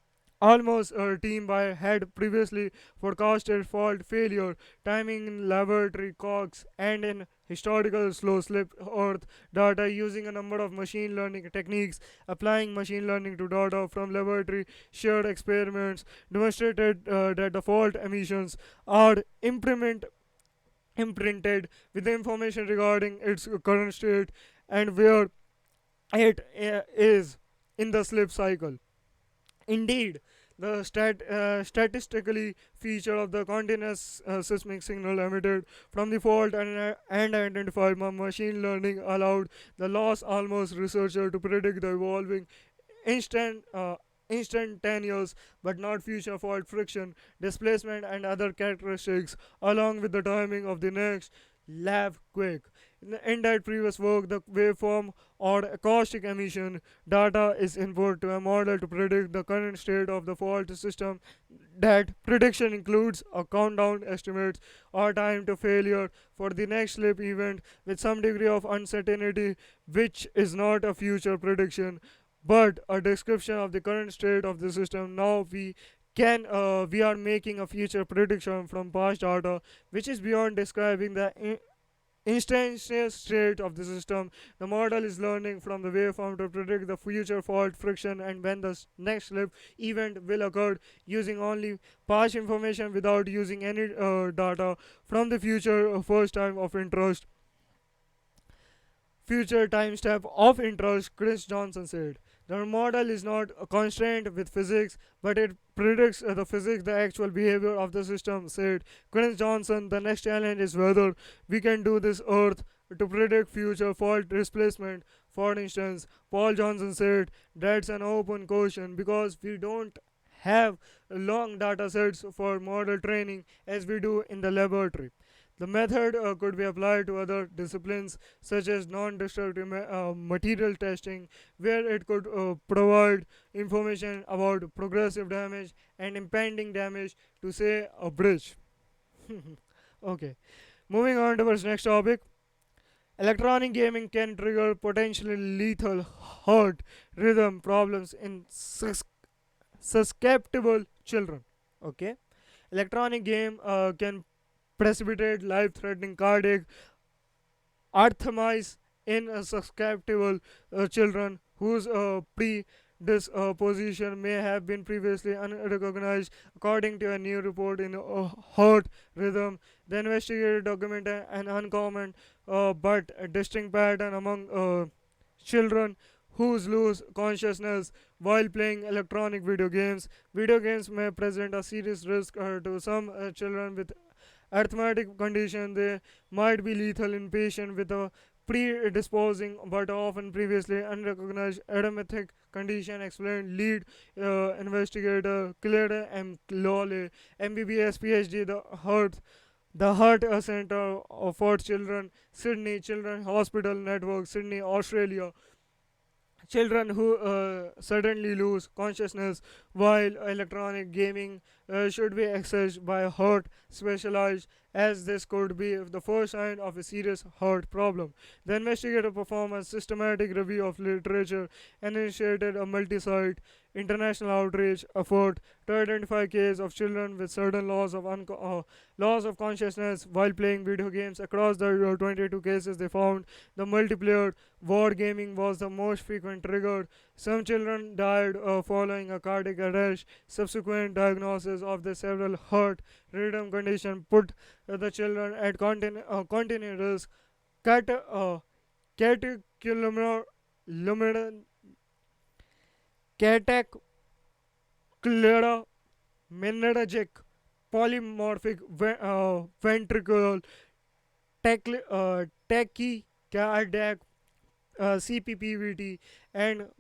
A: almost team by had previously forecasted fault failure timing in laboratory cogs and in historical slow slip earth data using a number of machine learning techniques. Applying machine learning to data from laboratory shared experiments demonstrated that the fault emissions are imprinted with the information regarding its current state and where it is in the slip cycle. Indeed, the statistically feature of the continuous seismic signal emitted from the fault and identified by machine learning allowed the loss almost researcher to predict the evolving instant instantaneous but not future fault friction, displacement and other characteristics along with the timing of the next lab quake. In that previous work, the waveform or acoustic emission data is input to a model to predict the current state of the fault system. That prediction includes a countdown estimates or time to failure for the next slip event with some degree of uncertainty, which is not a future prediction but a description of the current state of the system. Now we are making a future prediction from past data, which is beyond describing the instantaneous state of the system. The model is learning from the waveform to predict the future fault friction and when the next slip event will occur using only past information without using any data from the future first time of interest. Future time step of interest, Chris Johnson said. The model is not constrained with physics, but it predicts the physics, the actual behavior of the system, said Chris Johnson. The next challenge is whether we can do this Earth to predict future fault displacement. For instance, Paul Johnson said that's an open question because we don't have long data sets for model training as we do in the laboratory. The method could be applied to other disciplines such as non destructive material testing, where it could provide information about progressive damage and impending damage to, say, a bridge. Okay, moving on to our next topic. Electronic gaming can trigger potentially lethal heart rhythm problems in susceptible children. Okay, electronic game can precipitate life-threatening cardiac arrhythmias in susceptible children whose predisposition may have been previously unrecognized, according to a new report in Heart Rhythm. The investigator documented an uncommon but distinct pattern among children who lose consciousness while playing electronic video games. Video games may present a serious risk to some children with arthritic condition. They might be lethal in patients with a predisposing but often previously unrecognized arithmetic condition, explained lead investigator Claire M. Lawley, MBBS PhD, the Heart Center for Children, Sydney Children's Hospital Network, Sydney, Australia. Children who suddenly lose consciousness while electronic gaming should be accessed by a heart specialized, as this could be the first sign of a serious heart problem. The investigator performed a systematic review of literature and initiated a multi-site international outreach effort to identify cases of children with sudden loss of consciousness while playing video games. Across the 22 cases they found, the multiplayer war gaming was the most frequent trigger. Some children died following a cardiac arrest. Subsequent diagnosis of the several heart rhythm condition put the children at continued risk. Catechular catechloromenergic polymorphic ventricular tachycardiac CPPVT and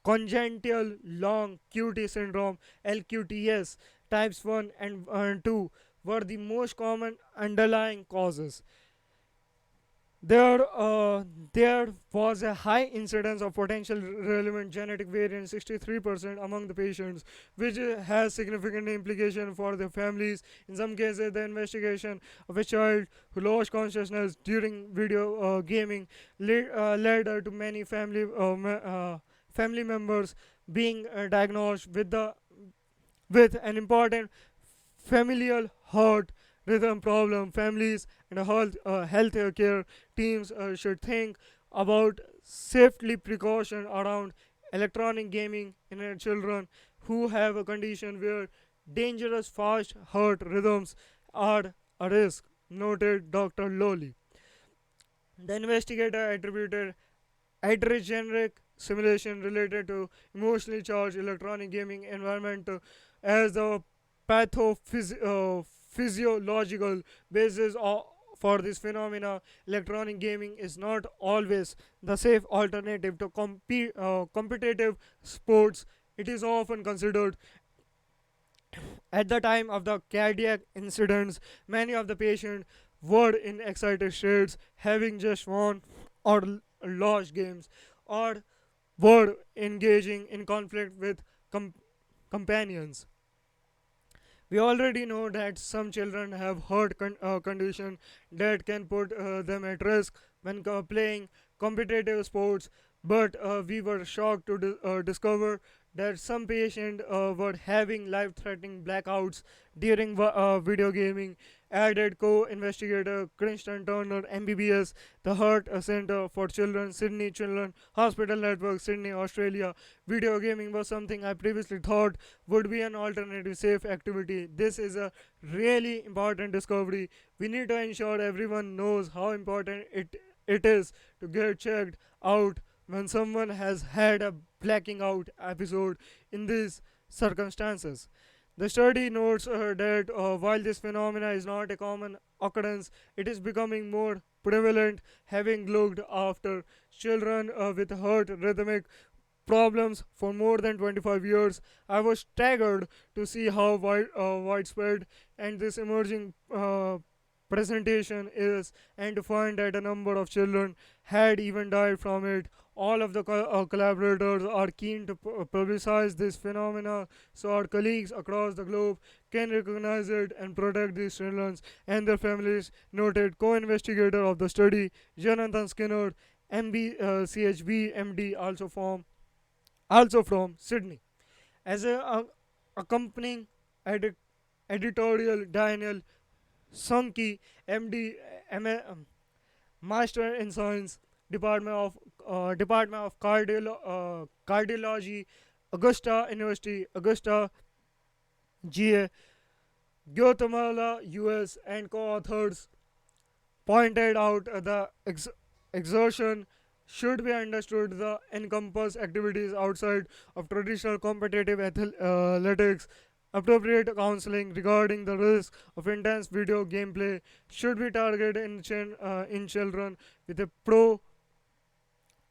A: congenital long QT syndrome LQTS types 1 and 2 were the most common underlying causes. There was a high incidence of potential relevant genetic variants, 63% among the patients, which has significant implication for the families. In some cases, the investigation of a child who lost consciousness during video gaming led to many family members being diagnosed with an important familial heart rhythm problem. Families and health care teams should think about safety precaution around electronic gaming in children who have a condition where dangerous fast heart rhythms are a risk, noted Dr. Lowly. The investigator attributed heterogeneous simulation related to emotionally charged electronic gaming environment as the pathophysiological basis for this phenomena. Electronic gaming is not always the safe alternative to competitive sports. It is often considered. At the time of the cardiac incidents, many of the patients were in excited states, having just won or lost games, or were engaging in conflict with com- companions. We already know that some children have heart condition that can put them at risk when playing competitive sports, but we were shocked to discover that some patients were having life-threatening blackouts during video gaming. Added co-investigator Crichton Turner, MBBS, the Heart Center for Children, Sydney Children Hospital Network, Sydney, Australia. Video gaming was something I previously thought would be an alternative safe activity. This is a really important discovery. We need to ensure everyone knows how important it is to get checked out when someone has had a blacking out episode in these circumstances. The study notes that while this phenomena is not a common occurrence, it is becoming more prevalent, having looked after children with heart rhythmic problems for more than 25 years. I was staggered to see how widespread and this emerging presentation is, and to find that a number of children had even died from it. All of the collaborators are keen to publicize this phenomena so our colleagues across the globe can recognize it and protect these children and their families, noted co-investigator of the study, Jonathan Skinner, CHB, MD, also from Sydney. As a accompanying editorial, Daniel Sankey, MD, Master in Science, Department of Cardiology, Augusta University, Augusta, GA, Guatemala, US, and co-authors pointed out the exertion should be understood the encompass activities outside of traditional competitive athletics. Appropriate counseling regarding the risk of intense video gameplay should be targeted in children with a pro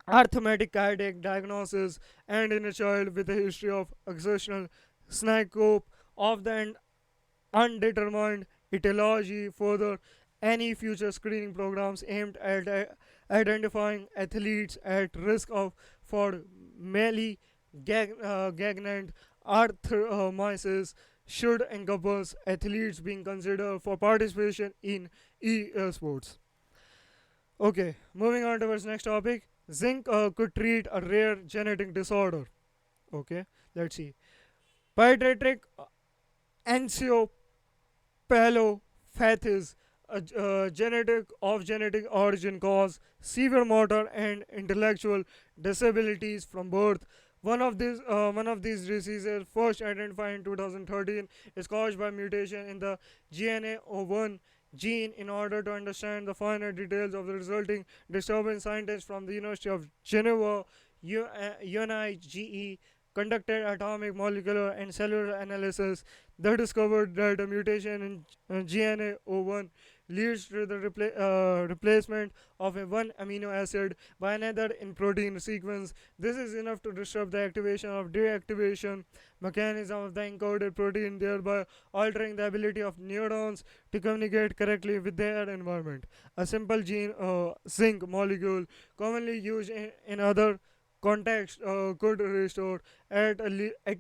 A: arithmetic cardiac diagnosis and in a child with a history of exertional syncope of the undetermined etiology. Further, any future screening programs aimed at identifying athletes at risk of for malignant arthromyces should encompass athletes being considered for participation in e-sports. Okay, moving on towards next topic. Zinc could treat a rare genetic disorder. Okay, let's see. Pediatric encephalopathies, genetic origin, cause severe motor and intellectual disabilities from birth. One of these diseases, first identified in 2013, is caused by mutation in the GNA01 gene. In order to understand the finer details of the resulting disturbance, scientists from the University of Geneva, UNIGE, conducted atomic, molecular, and cellular analysis. They discovered that a mutation in GNA01 leads to the replacement of a one amino acid by another in protein sequence. This is enough to disrupt the activation of deactivation mechanism of the encoded protein, thereby altering the ability of neurons to communicate correctly with their environment. A simple zinc molecule, commonly used in other contexts, could restore at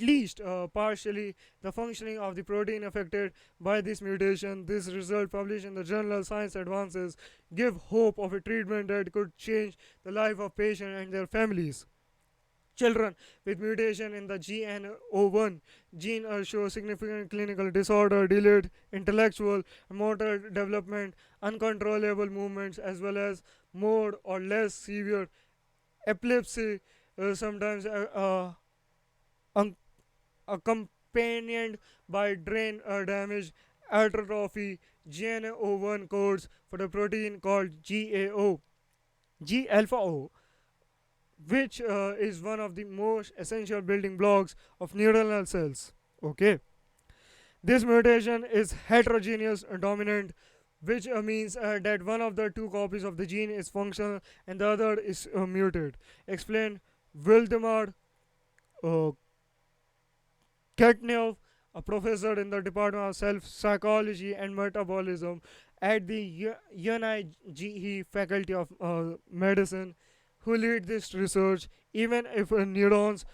A: least partially the functioning of the protein affected by this mutation. This result, published in the journal Science Advances, give hope of a treatment that could change the life of patients and their families. Children with mutation in the GNO1 gene show significant clinical disorder, delayed intellectual and motor development, uncontrollable movements, as well as more or less severe epilepsy, sometimes un- accompanied by brain damage, atrophy. GNO1 codes for the protein called GAO, G alpha O, which is one of the most essential building blocks of neuronal cells. Okay, this mutation is heterogeneous dominant, which means that one of the two copies of the gene is functional and the other is muted. Explain Wildemar uh, Ketnev, a professor in the Department of Self Psychology and Metabolism at the UNIGE Faculty of Medicine, who lead this research. Even if neurons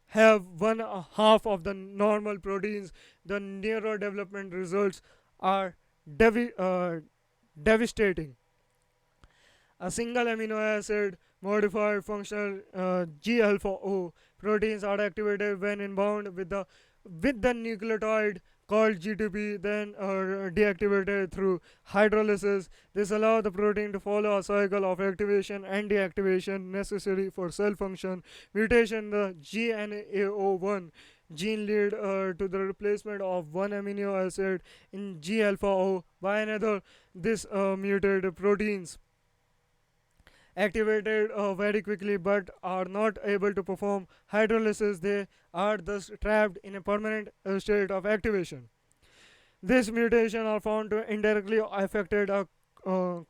A: have one half of the normal proteins, the neurodevelopment results are devastating. A single amino acid modified functional G alpha O proteins are activated when inbound with the nucleotide called GTP, then deactivated through hydrolysis. This allows the protein to follow a cycle of activation and deactivation necessary for cell function. Mutation in the GNAO1 gene lead to the replacement of one amino acid in G alpha O by another. This mutated proteins activated very quickly but are not able to perform hydrolysis. They are thus trapped in a permanent state of activation. This mutation are found to indirectly affected a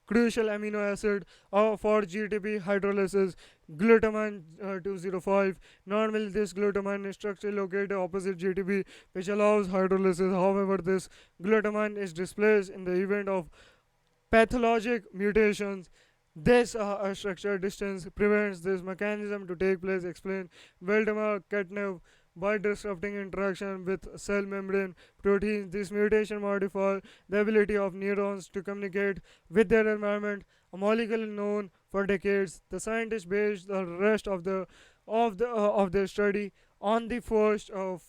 A: crucial amino acid for GTP hydrolysis, glutamine 205. Normally, this glutamine is structurally located opposite GTP, which allows hydrolysis. However, this glutamine is displaced in the event of pathologic mutations. This structure distance prevents this mechanism to take place, explained Valdemar Ketnev. By disrupting interaction with cell membrane proteins, this mutation modifies the ability of neurons to communicate with their environment, a molecule known for decades. The scientists based the rest of their study on the first of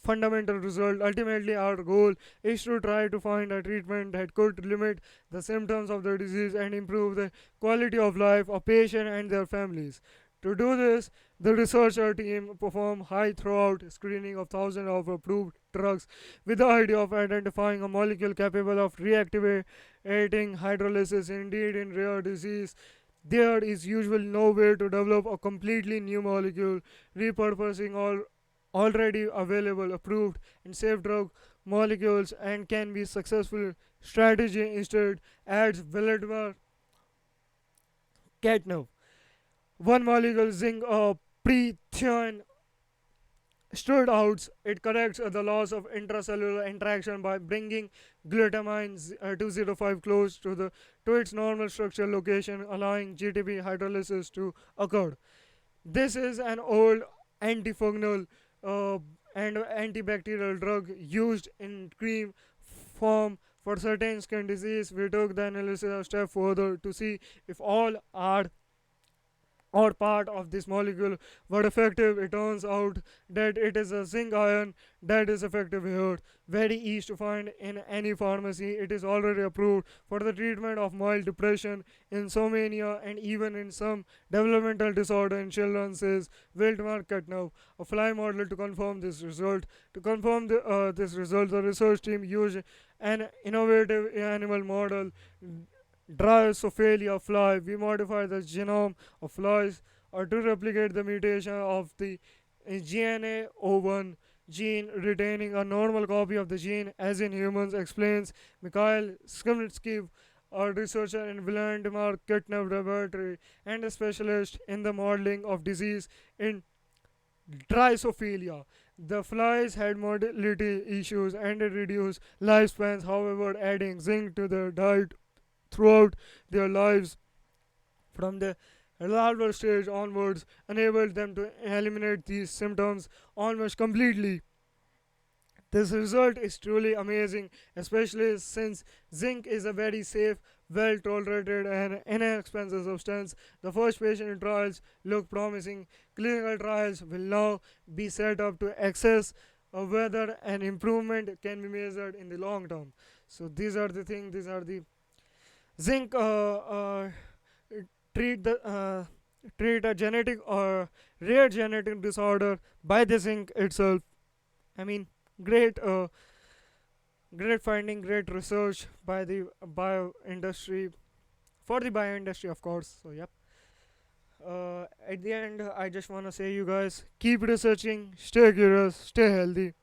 A: fundamental result. Ultimately, our goal is to try to find a treatment that could limit the symptoms of the disease and improve the quality of life of patients and their families. To do this, the researcher team performed high throughput screening of thousands of approved drugs with the idea of identifying a molecule capable of reactivating hydrolysis. Indeed, in rare disease, there is usually no way to develop a completely new molecule. Repurposing all already available, approved, and safe drug molecules and can be successful strategy instead, adds Vladimir Katnov. One molecule, zinc pretheine, stood out. It corrects the loss of intracellular interaction by bringing glutamine 205 close to its normal structure location, allowing GTP hydrolysis to occur. This is an old antifungal uh, and antibacterial drug used in cream form for certain skin disease. We took the analysis a step further to see if all are or part of this molecule were effective. It turns out that it is a zinc ion that is effective here. Very easy to find in any pharmacy. It is already approved for the treatment of mild depression, insomnia, and even in some developmental disorder in children, says Wildemar Ketnov, a fly model to confirm this result. To confirm this result, the research team used an innovative animal model, Drosophila fly. We modify the genome of flies to replicate the mutation of the GNA01 gene, retaining a normal copy of the gene as in humans, explains Mikhail Skimitsky, a researcher in Vladimir Kitnev laboratory and a specialist in the modeling of disease in Drosophila. The flies had motility issues and reduced lifespans. However, adding zinc to their diet throughout their lives from the larval stage onwards enabled them to eliminate these symptoms almost completely. This result is truly amazing, especially since zinc is a very safe, well tolerated, and inexpensive substance. The first patient trials look promising. Clinical trials will now be set up to assess whether an improvement can be measured in the long term. So these are the things. These are the zinc treat the treat a genetic or rare genetic disorder by the zinc itself. I mean, great. Great finding, great research by the bio industry, for the bio industry, of course. So, yep. At the end, I just want to say, you guys, keep researching, stay curious, stay healthy.